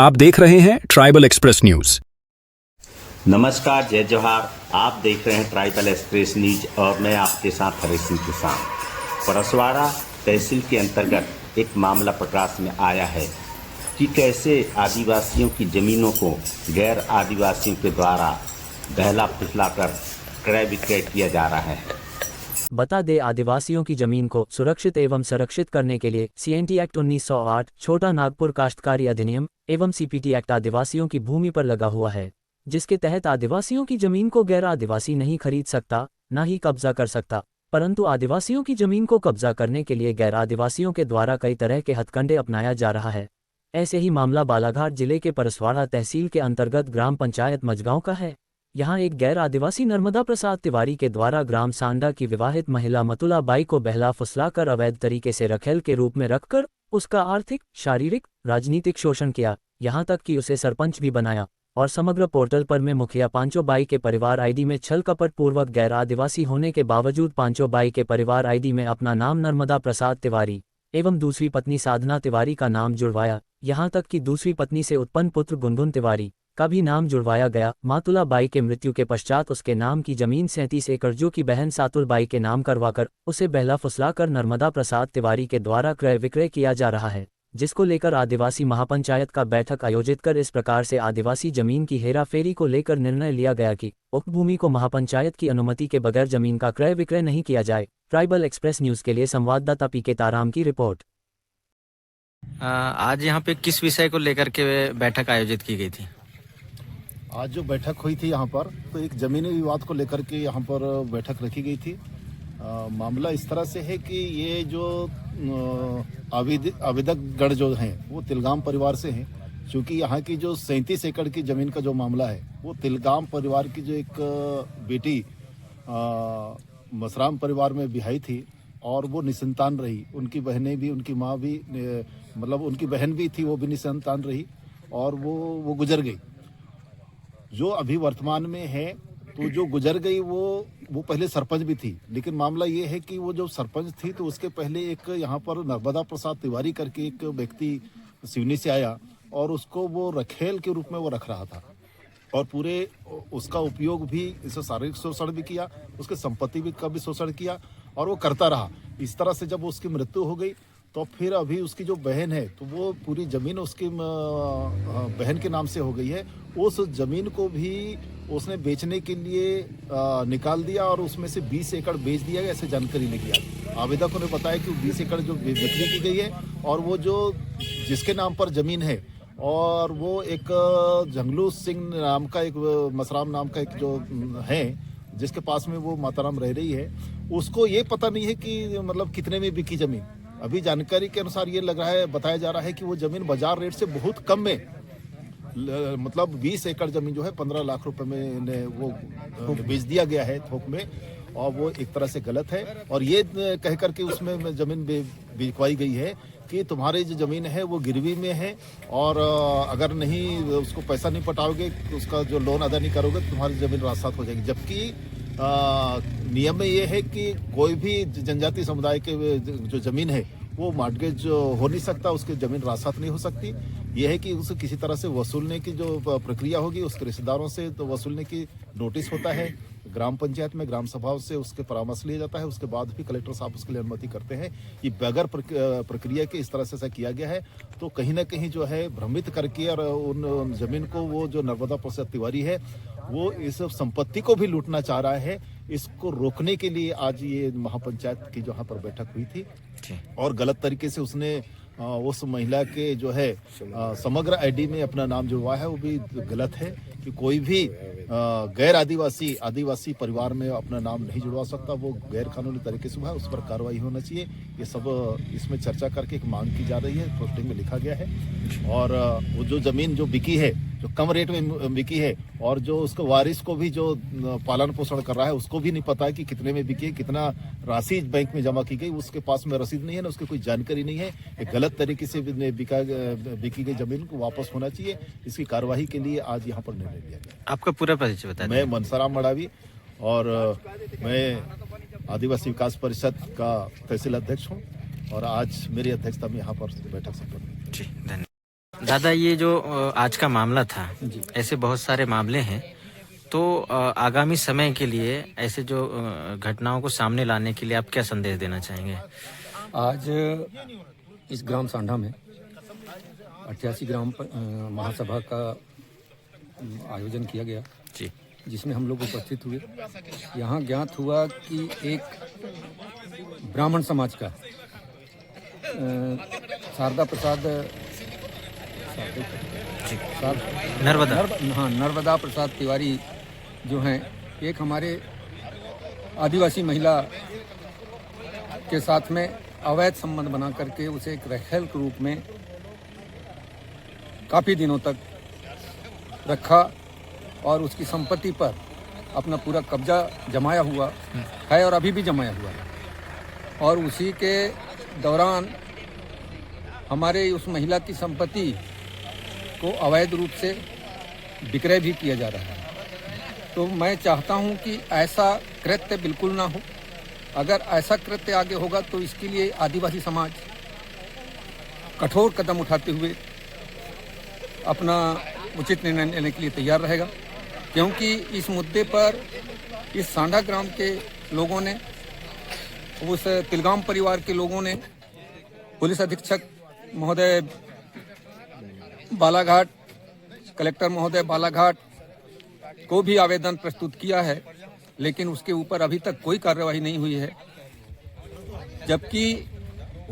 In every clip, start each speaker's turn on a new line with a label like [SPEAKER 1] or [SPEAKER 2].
[SPEAKER 1] आप देख रहे हैं ट्राइबल एक्सप्रेस न्यूज।
[SPEAKER 2] नमस्कार, जय जोहार। आप देख रहे हैं ट्राइबल एक्सप्रेस न्यूज और मैं आपके साथ हरी सिंह किसान। परसवाड़ा तहसील के अंतर्गत एक मामला प्रकाश में आया है कि कैसे आदिवासियों की जमीनों को गैर आदिवासियों के द्वारा बहला फुसलाकर क्रय विक्रय किया जा रहा है।
[SPEAKER 3] बता दे, आदिवासियों की जमीन को सुरक्षित एवं संरक्षित करने के लिए CNT एक्ट 1908, छोटा नागपुर काश्तकारी अधिनियम एवं CPT एक्ट आदिवासियों की भूमि पर लगा हुआ है, जिसके तहत आदिवासियों की जमीन को गैर आदिवासी नहीं खरीद सकता, न ही कब्जा कर सकता। परंतु आदिवासियों की जमीन को कब्जा करने के लिए गैर आदिवासियों के द्वारा कई तरह के हथकंडे अपनाया जा रहा है। ऐसे ही मामला बालाघाट जिले के परसवाड़ा तहसील के अंतर्गत ग्राम पंचायत मजगांव का है। यहाँ एक गैर आदिवासी नर्मदा प्रसाद तिवारी के द्वारा ग्राम सांडा की विवाहित महिला मतुला बाई को बहला फुसलाकर अवैध तरीके से रखेल के रूप में रखकर उसका आर्थिक, शारीरिक, राजनीतिक शोषण किया, यहाँ तक कि उसे सरपंच भी बनाया और समग्र पोर्टल पर में मुखिया पांचों बाई के परिवार ID में छल कपट पूर्वक गैर आदिवासी होने के बावजूद पांचों बाई के परिवार ID में अपना नाम नर्मदा प्रसाद तिवारी एवं दूसरी पत्नी साधना तिवारी का नाम जुड़वाया, यहाँ तक कि दूसरी पत्नी से उत्पन्न पुत्र गुनगुन तिवारी का भी नाम जुड़वाया गया। मातुला बाई के मृत्यु के पश्चात उसके नाम की जमीन 37 एकड़ जो की बहन सातुल बाई के नाम करवाकर उसे बहला फुसलाकर नर्मदा प्रसाद तिवारी के द्वारा क्रय विक्रय किया जा रहा है, जिसको लेकर आदिवासी महापंचायत का बैठक आयोजित कर इस प्रकार से आदिवासी जमीन की हेराफेरी को लेकर निर्णय लिया गया कि उक्त भूमि को महापंचायत की अनुमति के बगैर जमीन का क्रय विक्रय नहीं किया जाए। ट्राइबल एक्सप्रेस न्यूज के लिए संवाददाता PK ताराम की रिपोर्ट।
[SPEAKER 4] आज यहाँ पे किस विषय को लेकर के बैठक आयोजित की गई थी?
[SPEAKER 5] आज जो बैठक हुई थी यहाँ पर, तो एक ज़मीनी विवाद को लेकर के यहाँ पर बैठक रखी गई थी। मामला इस तरह से है कि ये जो आवेदक गण जो हैं वो तिलगाम परिवार से हैं। क्योंकि यहाँ की जो 37 एकड़ की ज़मीन का जो मामला है वो तिलगाम परिवार की जो एक बेटी मसराम परिवार में बिहाई थी और वो निसंतान रही। उनकी बहनें भी, उनकी माँ भी, मतलब उनकी बहन भी थी, वो भी निसंतान रही और वो गुजर गई। जो अभी वर्तमान में है, तो जो गुजर गई वो पहले सरपंच भी थी। लेकिन मामला ये है कि वो जो सरपंच थी तो उसके पहले एक यहाँ पर नर्मदा प्रसाद तिवारी करके एक व्यक्ति सिवनी से आया और उसको वो रखेल के रूप में वो रख रहा था और पूरे उसका उपयोग भी, इसे शारीरिक शोषण भी किया, उसके संपत्ति भी का भी शोषण किया और वो करता रहा। इस तरह से जब उसकी मृत्यु हो गई तो फिर अभी उसकी जो बहन है तो वो पूरी ज़मीन उसकी बहन के नाम से हो गई है। उस ज़मीन को भी उसने बेचने के लिए निकाल दिया और उसमें से 20 एकड़ बेच दिया गया, ऐसे जानकारी लगी है। आवेदकों ने बताया कि 20 एकड़ जो बिक्री की गई है और वो जो जिसके नाम पर ज़मीन है और वो एक जंगलू सिंह नाम का, एक मसराम नाम का एक जो है जिसके पास में वो माताराम रह रही है, उसको ये पता नहीं है कि मतलब कितने में बिकी ज़मीन। अभी जानकारी के अनुसार ये लग रहा है, बताया जा रहा है कि वो ज़मीन बाजार रेट से बहुत कम में, मतलब 20 एकड़ ज़मीन जो है 15 लाख रुपए में वो बेच दिया गया है थोक में, और वो एक तरह से गलत है। और ये कह कर के उसमें ज़मीन बिकवाई गई है कि तुम्हारी जो ज़मीन है वो गिरवी में है और अगर नहीं उसको पैसा नहीं पटाओगे, उसका जो लोन अदा नहीं करोगे तो तुम्हारी ज़मीन रास्तात हो जाएगी। जबकि नियम में ये है कि कोई भी जनजाति समुदाय के जो ज़मीन है वो मॉर्टगेज हो नहीं सकता, उसकी ज़मीन रास्तात नहीं हो सकती। ये है कि उसे किसी तरह से वसूलने की जो प्रक्रिया होगी उसके रिश्तेदारों से तो वसूलने की नोटिस होता है, ग्राम पंचायत में ग्राम सभाओं से उसके परामर्श लिया जाता है, उसके बाद भी कलेक्टर साहब उसके लिए अनुमति करते हैं। ये बगैर प्रक्रिया के इस तरह से ऐसा किया गया है तो कहीं ना कहीं जो है भ्रमित करके और उन जमीन को वो जो नर्मदा प्रसाद तिवारी है वो इस संपत्ति को भी लूटना चाह रहा है। इसको रोकने के लिए आज ये महापंचायत की जहाँ पर बैठक हुई थी और गलत तरीके से उसने उस महिला के जो है समग्र ID में अपना नाम जुड़वाया है, वो भी गलत है कि कोई भी गैर आदिवासी परिवार में अपना नाम नहीं जुड़वा सकता, वो गैर कानूनी तरीके से हुआ है, उस पर कार्रवाई होना चाहिए। ये सब इसमें चर्चा करके एक मांग की जा रही है, पोस्टिंग में लिखा गया है। और वो जो ज़मीन जो बिकी है, जो कम रेट में बिकी है और जो उसको वारिस को भी जो पालन पोषण कर रहा है उसको भी नहीं पता है कि कितने में बिकी है, कितना राशि बैंक में जमा की गई, उसके पास में रसीद नहीं है ना, उसकी कोई जानकारी नहीं है। एक गलत तरीके से बिकी गई ज़मीन को वापस होना चाहिए। इसकी कार्यवाही के लिए आज यहाँ पर निर्णय लिया गया।
[SPEAKER 4] आपका पूरा परिचय बताएं।
[SPEAKER 5] मैं मनसाराम मडावी और मैं आदिवासी विकास परिषद का तहसील अध्यक्ष हूँ और आज मेरी अध्यक्षता में यहाँ पर बैठक संपन्न हुई।
[SPEAKER 4] जी, धन्यवाद। दादा, ये जो आज का मामला था, ऐसे बहुत सारे मामले हैं, तो आगामी समय के लिए ऐसे जो घटनाओं को सामने लाने के लिए आप क्या संदेश देना चाहेंगे?
[SPEAKER 6] आज इस ग्राम सांडा में 88 ग्राम महासभा का आयोजन किया गया,
[SPEAKER 4] जी
[SPEAKER 6] जिसमें हम लोग उपस्थित हुए। यहाँ ज्ञात हुआ कि एक ब्राह्मण समाज का शारदा प्रसाद नर्मदा प्रसाद तिवारी जो हैं, एक हमारे आदिवासी महिला के साथ में अवैध संबंध बना करके उसे एक रखेल के रूप में काफ़ी दिनों तक रखा और उसकी संपत्ति पर अपना पूरा कब्जा जमाया हुआ है और अभी भी जमाया हुआ है। और उसी के दौरान हमारे उस महिला की संपत्ति को अवैध रूप से विक्रय भी किया जा रहा है। तो मैं चाहता हूं कि ऐसा कृत्य बिल्कुल ना हो। अगर ऐसा कृत्य आगे होगा तो इसके लिए आदिवासी समाज कठोर कदम उठाते हुए अपना उचित निर्णय लेने के लिए तैयार रहेगा, क्योंकि इस मुद्दे पर इस सांडा ग्राम के लोगों ने, उस तिलगाम परिवार के लोगों ने पुलिस अधीक्षक महोदय बालाघाट, कलेक्टर महोदय बालाघाट को भी आवेदन प्रस्तुत किया है, लेकिन उसके ऊपर अभी तक कोई कार्रवाई नहीं हुई है। जबकि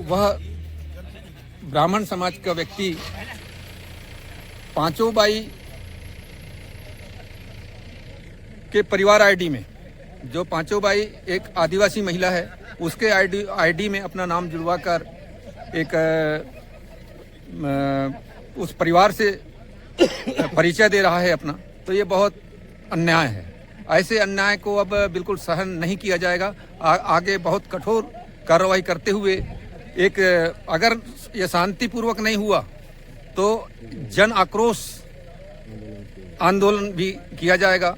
[SPEAKER 6] वह ब्राह्मण समाज का व्यक्ति पांचों बाई के परिवार आईडी में, जो पांचों बाई एक आदिवासी महिला है, उसके आईडी में अपना नाम जुड़वा कर एक उस परिवार से परिचय दे रहा है अपना, तो ये बहुत अन्याय है। ऐसे अन्याय को अब बिल्कुल सहन नहीं किया जाएगा। आगे बहुत कठोर कार्रवाई करते हुए एक, अगर ये शांतिपूर्वक नहीं हुआ तो जन आक्रोश आंदोलन भी किया जाएगा।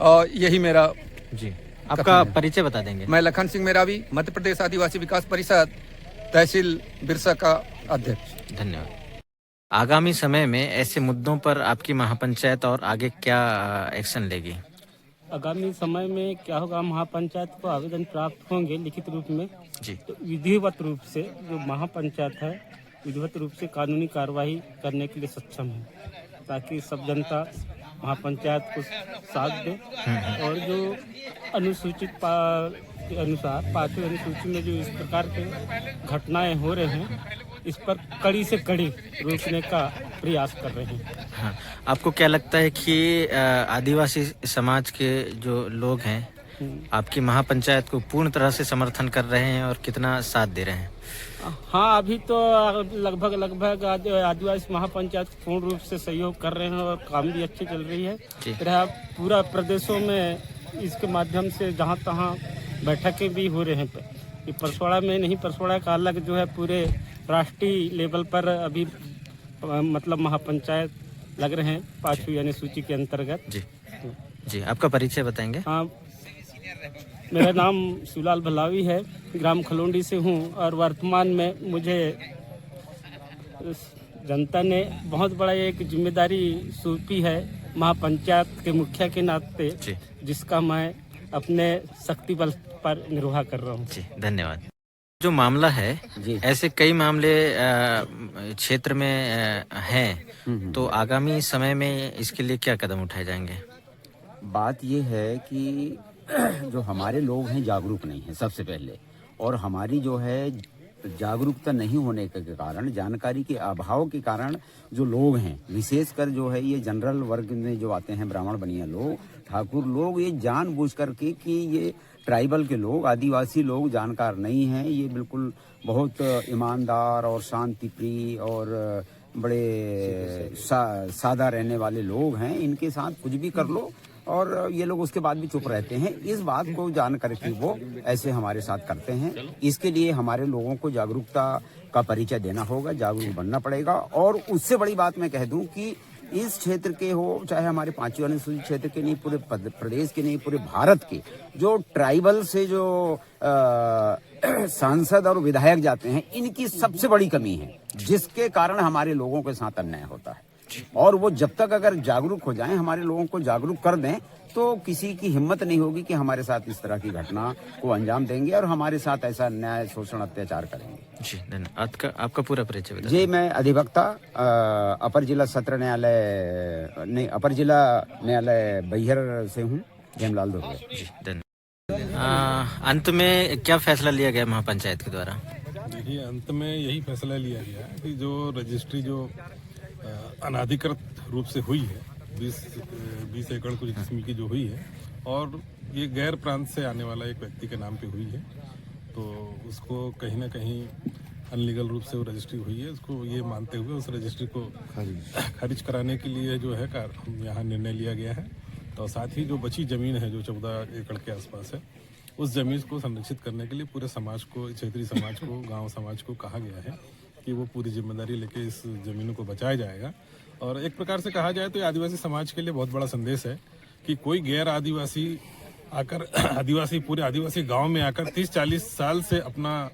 [SPEAKER 6] और यही मेरा
[SPEAKER 4] जी आपका परिचय बता देंगे?
[SPEAKER 6] मैं लखन सिंह मेरावी, मध्य प्रदेश आदिवासी विकास परिषद तहसील बिरसा का अध्यक्ष।
[SPEAKER 4] धन्यवाद। आगामी समय में ऐसे मुद्दों पर आपकी महापंचायत और आगे क्या एक्शन लेगी?
[SPEAKER 7] आगामी समय में क्या होगा, महापंचायत को आवेदन प्राप्त होंगे लिखित रूप में
[SPEAKER 4] जी,
[SPEAKER 7] तो विधिवत रूप से जो महापंचायत है विधिवत रूप से कानूनी कार्रवाई करने के लिए सक्षम है, ताकि सब जनता महापंचायत को साथ दे। और जो अनुसूचित के अनुसार 5वीं अनुसूची में जो इस प्रकार के घटनाएं हो रहे हैं, इस पर कड़ी से कड़ी रोकने का प्रयास कर रहे हैं।
[SPEAKER 4] हाँ, आपको क्या लगता है कि आदिवासी समाज के जो लोग हैं आपकी महापंचायत को पूर्ण तरह से समर्थन कर रहे हैं और कितना साथ दे रहे हैं?
[SPEAKER 7] हाँ, अभी तो लगभग आदिवासी महापंचायत पूर्ण रूप से सहयोग कर रहे हैं और काम भी अच्छी चल रही है। तरह पूरा प्रदेशों में इसके माध्यम से जहाँ तहाँ बैठकें भी हो रहे हैं। ये परसवाड़ा में नहीं, परसवाड़ा का अलग जो है पूरे राष्ट्रीय लेवल पर अभी मतलब महापंचायत लग रहे हैं 5वीं अनुसूची के अंतर्गत।
[SPEAKER 4] जी जी, आपका परिचय बताएंगे?
[SPEAKER 7] हाँ, मेरा नाम शिवलाल भलावी है, ग्राम खलोंडी से हूँ और वर्तमान में मुझे जनता ने बहुत बड़ा एक जिम्मेदारी सौंपी है महापंचायत के मुखिया के नाते, जिसका मैं अपने शक्ति बल पर निर्वाह कर रहा हूँ।
[SPEAKER 4] जी धन्यवाद। जो मामला है ऐसे कई मामले क्षेत्र में हैं, तो आगामी समय में इसके लिए क्या कदम उठाए जाएंगे?
[SPEAKER 8] बात ये है कि जो हमारे लोग हैं जागरूक नहीं हैं सबसे पहले, और हमारी जो है जागरूकता नहीं होने के कारण, जानकारी के अभाव के कारण जो लोग हैं, विशेषकर जो है ये जनरल वर्ग में जो आते हैं, ब्राह्मण बनिया लोग, ठाकुर लोग, ये जानबूझ करके कि ये ट्राइबल के लोग, आदिवासी लोग जानकार नहीं हैं, ये बिल्कुल बहुत ईमानदार और शांति प्रिय और बड़े सादा रहने वाले लोग हैं, इनके साथ कुछ भी कर लो और ये लोग उसके बाद भी चुप रहते हैं। इस बात को जान करके वो ऐसे हमारे साथ करते हैं। इसके लिए हमारे लोगों को जागरूकता का परिचय देना होगा, जागरूक बनना पड़ेगा। और उससे बड़ी बात मैं कह दूं कि इस क्षेत्र के हो, चाहे हमारे पांचवें अनुसूचित क्षेत्र के नहीं, पूरे प्रदेश के नहीं, पूरे भारत के जो ट्राइबल से जो सांसद और विधायक जाते हैं, इनकी सबसे बड़ी कमी है, जिसके कारण हमारे लोगों के साथ अन्याय होता है। और वो जब तक अगर जागरूक हो जाएं, हमारे लोगों को जागरूक कर दें, तो किसी की हिम्मत नहीं होगी कि हमारे साथ इस तरह की घटना को अंजाम देंगे और हमारे साथ ऐसा अन्याय, शोषण, अत्याचार करेंगे।
[SPEAKER 4] जी धन्यवाद। आपका पूरा परिचय बताइए।
[SPEAKER 8] जी, मैं अधिवक्ता अपर जिला सत्र न्यायालय नहीं, अपर जिला न्यायालय बैहर से हूँ, जयमलाल दुर्गे।
[SPEAKER 4] जी धन्यवाद। अंत में क्या फैसला लिया गया महापंचायत के द्वारा?
[SPEAKER 9] देखिए, अंत में यही फैसला लिया गया कि जो रजिस्ट्री जो अनाधिकृत रूप से हुई है, 20 एकड़ कुछ किस्म की जो हुई है, और ये गैर प्रांत से आने वाला एक व्यक्ति के नाम पे हुई है, तो उसको कहीं ना कहीं अनलीगल रूप से वो रजिस्ट्री हुई है, उसको ये मानते हुए उस रजिस्ट्री को खारिज कराने के लिए जो है यहाँ निर्णय लिया गया है। तो साथ ही जो बची ज़मीन है, जो 14 एकड़ के आसपास है, उस ज़मीन को संरक्षित करने के लिए पूरे समाज को, क्षेत्रीय समाज को, गाँव समाज को कहा गया है कि वो पूरी जिम्मेदारी लेके इस ज़मीन को बचाया जाएगा। और एक प्रकार से कहा जाए तो ये आदिवासी समाज के लिए बहुत बड़ा संदेश है कि कोई गैर आदिवासी आकर पूरे आदिवासी गांव में आकर 30-40 साल से अपना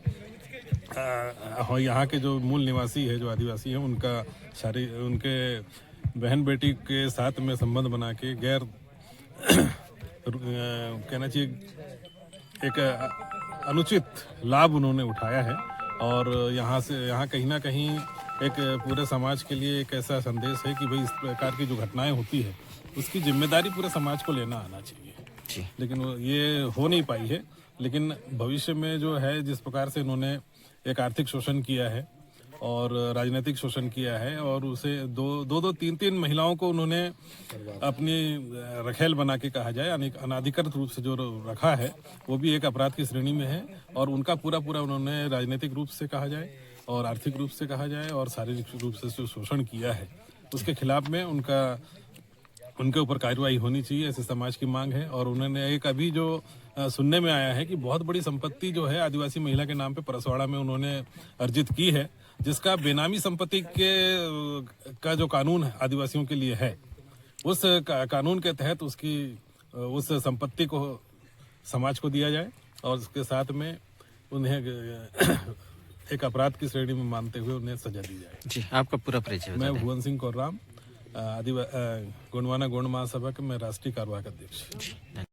[SPEAKER 9] यहाँ के जो मूल निवासी है, जो आदिवासी है, उनके बहन बेटी के साथ में संबंध बना के गैर कहना चाहिए एक अनुचित लाभ उन्होंने उठाया है। और यहाँ कहीं ना कहीं एक पूरे समाज के लिए एक ऐसा संदेश है कि भाई इस प्रकार की जो घटनाएं होती है, उसकी जिम्मेदारी पूरे समाज को लेना आना चाहिए। लेकिन ये हो नहीं पाई है। लेकिन भविष्य में जो है, जिस प्रकार से इन्होंने एक आर्थिक शोषण किया है और राजनीतिक शोषण किया है, और उसे दो 3 महिलाओं को उन्होंने अपनी रखेल बना के कहा जाए, अनाधिकृत रूप से जो रखा है, वो भी एक अपराध की श्रेणी में है। और उनका पूरा उन्होंने राजनीतिक रूप से कहा जाए और आर्थिक रूप से कहा जाए और शारीरिक रूप से जो शोषण किया है, उसके खिलाफ में उनके ऊपर कार्रवाई होनी चाहिए, ऐसे समाज की मांग है। और उन्होंने एक अभी जो सुनने में आया है कि बहुत बड़ी संपत्ति जो है आदिवासी महिला के नाम पे परसवाड़ा में उन्होंने अर्जित की है, जिसका बेनामी संपत्ति का जो कानून है आदिवासियों के लिए है, उस कानून के तहत उस संपत्ति को समाज को दिया जाए और उसके साथ में उन्हें एक अपराध की श्रेणी में मानते हुए उन्हें सजा दी जाए।
[SPEAKER 4] जी, आपका पूरा परिचय बताइए।
[SPEAKER 9] मैं भुवन सिंह कोर्राम, गोंडवाना गोंड महासभा के मैं राष्ट्रीय कार्यवाहक अध्यक्ष।